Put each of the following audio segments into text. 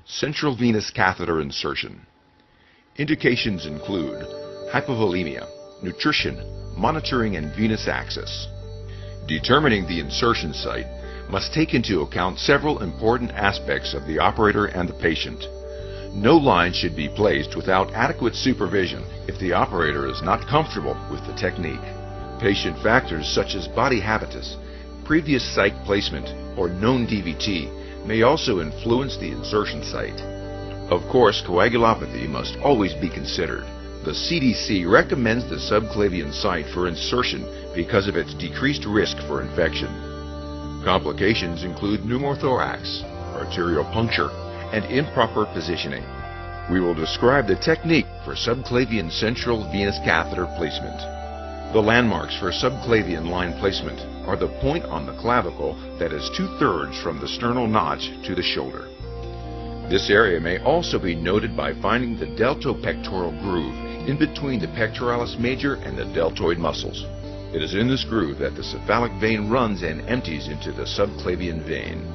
Central venous catheter insertion. Indications include hypovolemia, nutrition, monitoring, and venous access. Determining the insertion site must take into account several important aspects of the operator and the patient. No line should be placed without adequate supervision if the operator is not comfortable with the technique. Patient factors such as body habitus, previous site placement, or known DVT may also influence the insertion site. Of course, coagulopathy must always be considered. The CDC recommends the subclavian site for insertion because of its decreased risk for infection. Complications include pneumothorax, arterial puncture, and improper positioning. We will describe the technique for subclavian central venous catheter placement. The landmarks for subclavian line placement are the point on the clavicle that is 2/3 from the sternal notch to the shoulder. This area may also be noted by finding the deltopectoral groove in between the pectoralis major and the deltoid muscles. It is in this groove that the cephalic vein runs and empties into the subclavian vein.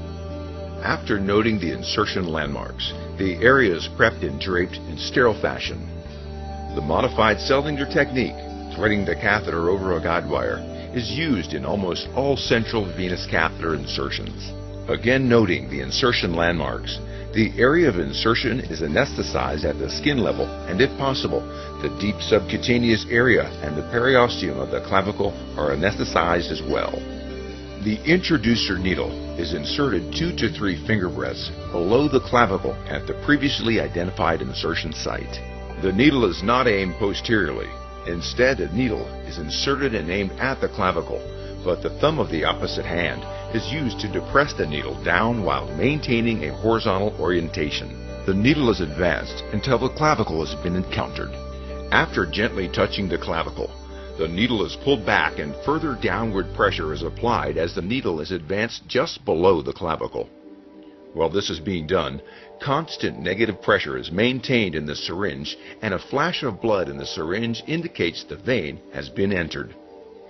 After noting the insertion landmarks, the area is prepped and draped in sterile fashion. The modified Seldinger technique, threading the catheter over a guide wire, is used in almost all central venous catheter insertions. Again noting the insertion landmarks, the area of insertion is anesthetized at the skin level, and if possible, the deep subcutaneous area and the periosteum of the clavicle are anesthetized as well. The introducer needle is inserted 2 to 3 finger breadths below the clavicle at the previously identified insertion site. The needle is not aimed posteriorly. Instead, the needle is inserted and aimed at the clavicle, but the thumb of the opposite hand is used to depress the needle down while maintaining a horizontal orientation. The needle is advanced until the clavicle has been encountered. After gently touching the clavicle, the needle is pulled back and further downward pressure is applied as the needle is advanced just below the clavicle. While this is being done, constant negative pressure is maintained in the syringe, and a flash of blood in the syringe indicates the vein has been entered.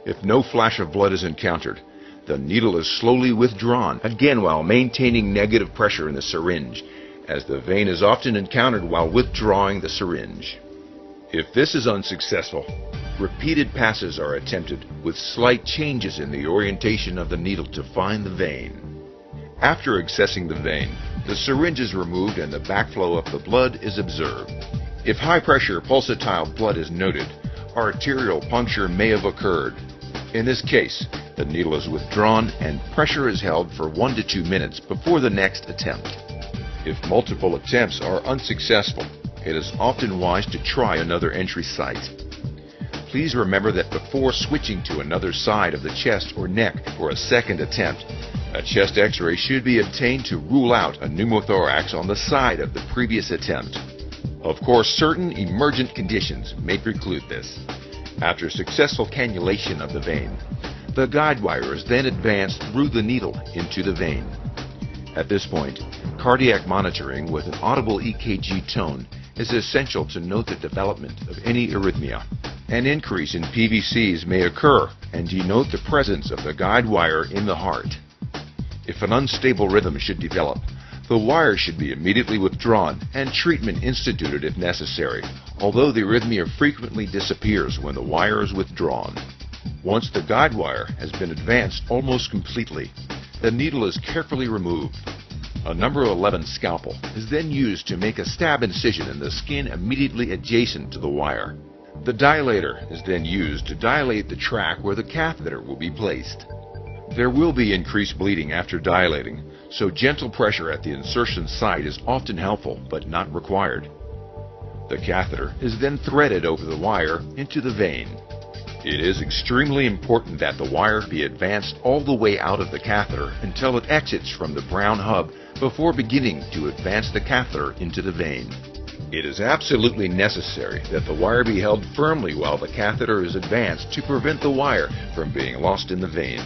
If no flash of blood is encountered, the needle is slowly withdrawn, again while maintaining negative pressure in the syringe, as the vein is often encountered while withdrawing the syringe. If this is unsuccessful, repeated passes are attempted with slight changes in the orientation of the needle to find the vein. After accessing the vein, the syringe is removed and the backflow of the blood is observed. If high-pressure pulsatile blood is noted, arterial puncture may have occurred. In this case, the needle is withdrawn and pressure is held for 1 to 2 minutes before the next attempt. If multiple attempts are unsuccessful, it is often wise to try another entry site. Please remember that before switching to another side of the chest or neck for a second attempt, a chest x-ray should be obtained to rule out a pneumothorax on the side of the previous attempt. Of course, certain emergent conditions may preclude this. After successful cannulation of the vein, the guide wire is then advanced through the needle into the vein. At this point, cardiac monitoring with an audible EKG tone is essential to note the development of any arrhythmia. An increase in PVCs may occur and denote the presence of the guide wire in the heart. If an unstable rhythm should develop, the wire should be immediately withdrawn and treatment instituted if necessary, although the arrhythmia frequently disappears when the wire is withdrawn. Once the guide wire has been advanced almost completely, the needle is carefully removed. A number 11 scalpel is then used to make a stab incision in the skin immediately adjacent to the wire. The dilator is then used to dilate the track where the catheter will be placed. There will be increased bleeding after dilating, so gentle pressure at the insertion site is often helpful but not required. The catheter is then threaded over the wire into the vein. It is extremely important that the wire be advanced all the way out of the catheter until it exits from the brown hub before beginning to advance the catheter into the vein. It is absolutely necessary that the wire be held firmly while the catheter is advanced to prevent the wire from being lost in the vein.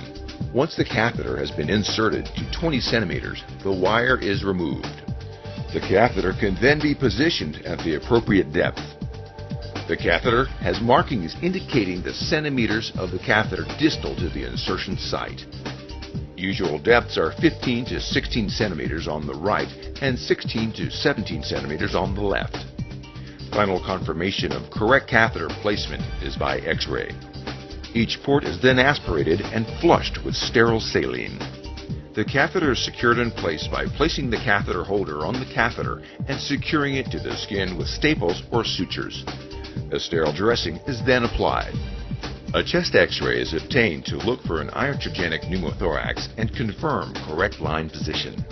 Once the catheter has been inserted to 20 centimeters, the wire is removed. The catheter can then be positioned at the appropriate depth. The catheter has markings indicating the centimeters of the catheter distal to the insertion site. Usual depths are 15 to 16 centimeters on the right and 16 to 17 centimeters on the left. Final confirmation of correct catheter placement is by X-ray. Each port is then aspirated and flushed with sterile saline. The catheter is secured in place by placing the catheter holder on the catheter and securing it to the skin with staples or sutures. A sterile dressing is then applied. A chest X-ray is obtained to look for an iatrogenic pneumothorax and confirm correct line position.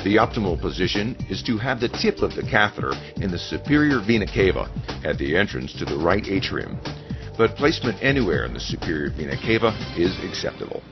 The optimal position is to have the tip of the catheter in the superior vena cava at the entrance to the right atrium, but placement anywhere in the superior vena cava is acceptable.